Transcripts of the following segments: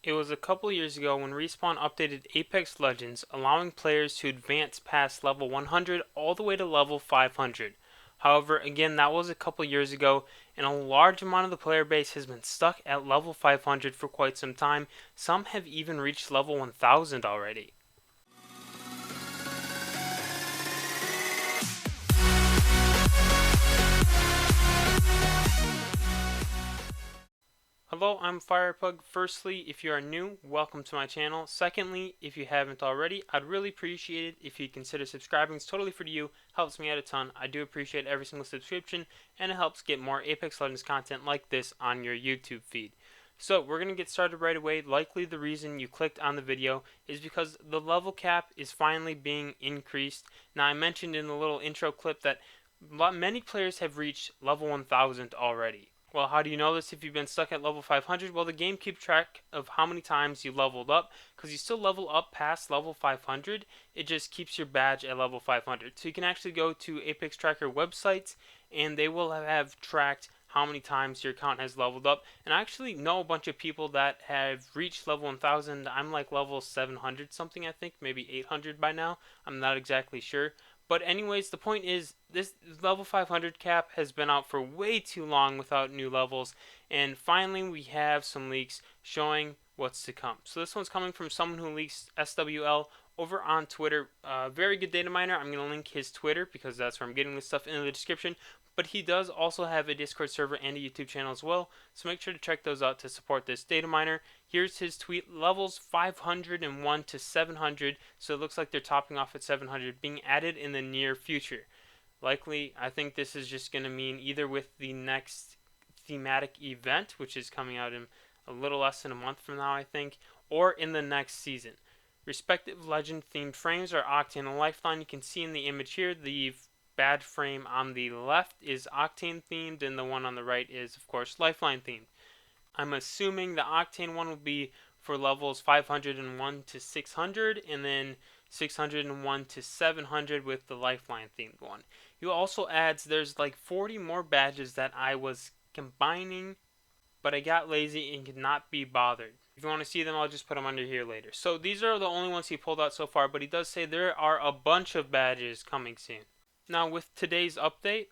It was a couple years ago when Respawn updated Apex Legends, allowing players to advance past level 100 all the way to level 500. However, again, that was a couple years ago, and a large amount of the player base has been stuck at level 500 for quite some time. Some have even reached level 1000 already. Hello, I'm FirePug. Firstly, if you are new, welcome to my channel. Secondly, if you haven't already, I'd really appreciate it if you consider subscribing. It's totally free to you, helps me out a ton. I do appreciate every single subscription, and it helps get more Apex Legends content like this on your YouTube feed. So, we're going to get started right away. Likely the reason you clicked on the video is because the level cap is finally being increased. Now, I mentioned in the little intro clip that many players have reached level 1000 already. Well, how do you know this if you've been stuck at level 500? Well, the game keeps track of how many times you leveled up, because you still level up past level 500. It just keeps your badge at level 500. So you can actually go to Apex Tracker websites, and they will have tracked how many times your account has leveled up. And I actually know a bunch of people that have reached level 1000. I'm like level 700 something, I think, maybe 800 by now. I'm not exactly sure. But anyways, the point is, this level 500 cap has been out for way too long without new levels, and finally we have some leaks showing what's to come. So this one's coming from someone who leaks SWL over on Twitter. Very good data miner. I'm going to link his Twitter because that's where I'm getting this stuff in the description. But he does also have a Discord server and a YouTube channel as well, so make sure to check those out to support this data miner. Here's his tweet: levels 501 to 700, so it looks like they're topping off at 700, being added in the near future. Likely, I think this is just going to mean either with the next thematic event, which is coming out in a little less than a month from now, I think, or in the next season. Respective legend themed frames are Octane and Lifeline. You can see in the image here the badge frame on the left is Octane themed, and the one on the right is, of course, Lifeline themed. I'm assuming the Octane one will be for levels 501 to 600, and then 601 to 700 with the Lifeline themed one. He also adds there's like 40 more badges that I was combining, but I got lazy and could not be bothered. If you want to see them, I'll just put them under here later. So these are the only ones he pulled out so far, but he does say there are a bunch of badges coming soon. Now, with today's update,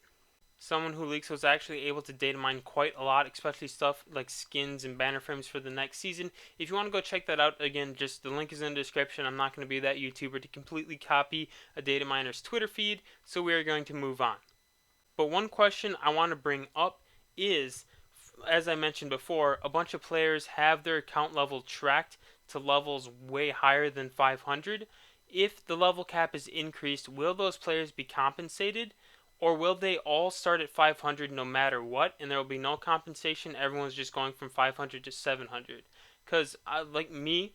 someone who leaks was actually able to data mine quite a lot, especially stuff like skins and banner frames for the next season. If you want to go check that out, again, just the link is in the description. I'm not going to be that YouTuber to completely copy a data miner's Twitter feed, so we are going to move on. But one question I want to bring up is, as I mentioned before, a bunch of players have their account level tracked to levels way higher than 500. If the level cap is increased, will those players be compensated? Or will they all start at 500 no matter what, and there will be no compensation? Everyone's just going from 500 to 700. Because, like me,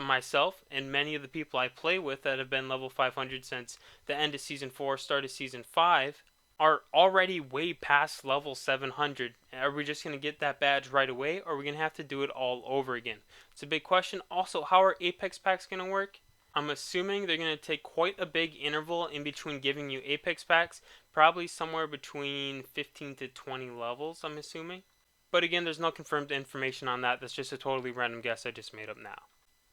myself, and many of the people I play with that have been level 500 since the end of Season 4, start of Season 5, are already way past level 700. Are we just going to get that badge right away, or are we going to have to do it all over again? It's a big question. Also, how are Apex packs going to work? I'm assuming they're going to take quite a big interval in between giving you Apex packs, probably somewhere between 15 to 20 levels, I'm assuming. But again, there's no confirmed information on that. That's just a totally random guess I just made up now.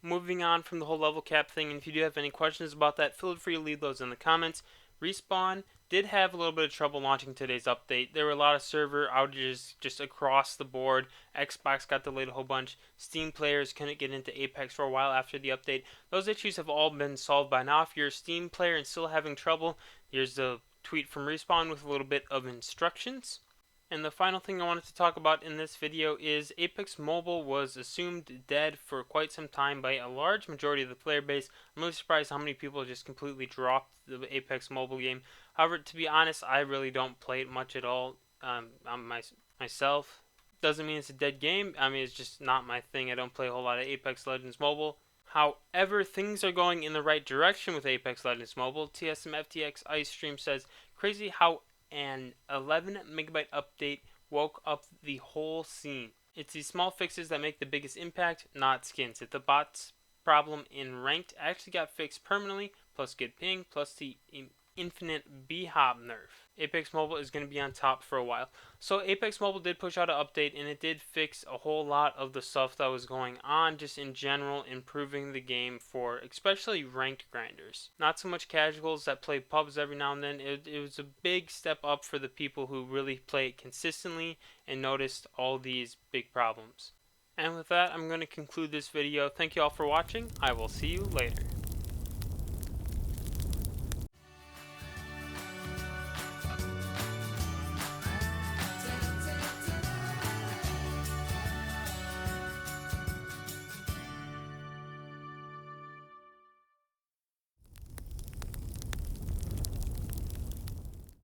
Moving on from the whole level cap thing, and if you do have any questions about that, feel free to leave those in the comments. Respawn did have a little bit of trouble launching today's update. There were a lot of server outages just across the board. Xbox got delayed a whole bunch. Steam players couldn't get into Apex for a while after the update. Those issues have all been solved by now. If you're a Steam player and still having trouble, here's the tweet from Respawn with a little bit of instructions. And the final thing I wanted to talk about in this video is Apex Mobile was assumed dead for quite some time by a large majority of the player base. I'm really surprised how many people just completely dropped the Apex Mobile game. However, to be honest, I really don't play it much at all myself. Doesn't mean it's a dead game. I mean, it's just not my thing. I don't play a whole lot of Apex Legends Mobile. However, things are going in the right direction with Apex Legends Mobile. TSMFTX Ice Stream says, crazy how an 11 megabyte update woke up the whole scene. It's these small fixes that make the biggest impact, not skins. If the bots problem in ranked actually got fixed permanently, plus good ping, plus the infinite B-hop nerf, Apex Mobile is going to be on top for a while. So Apex Mobile did push out an update, and it did fix a whole lot of the stuff that was going on just in general, improving the game for especially ranked grinders. Not so much casuals that play pubs every now and then. It was a big step up for the people who really play it consistently and noticed all these big problems. And with that, I'm going to conclude this video. Thank you all for watching. I will see you later.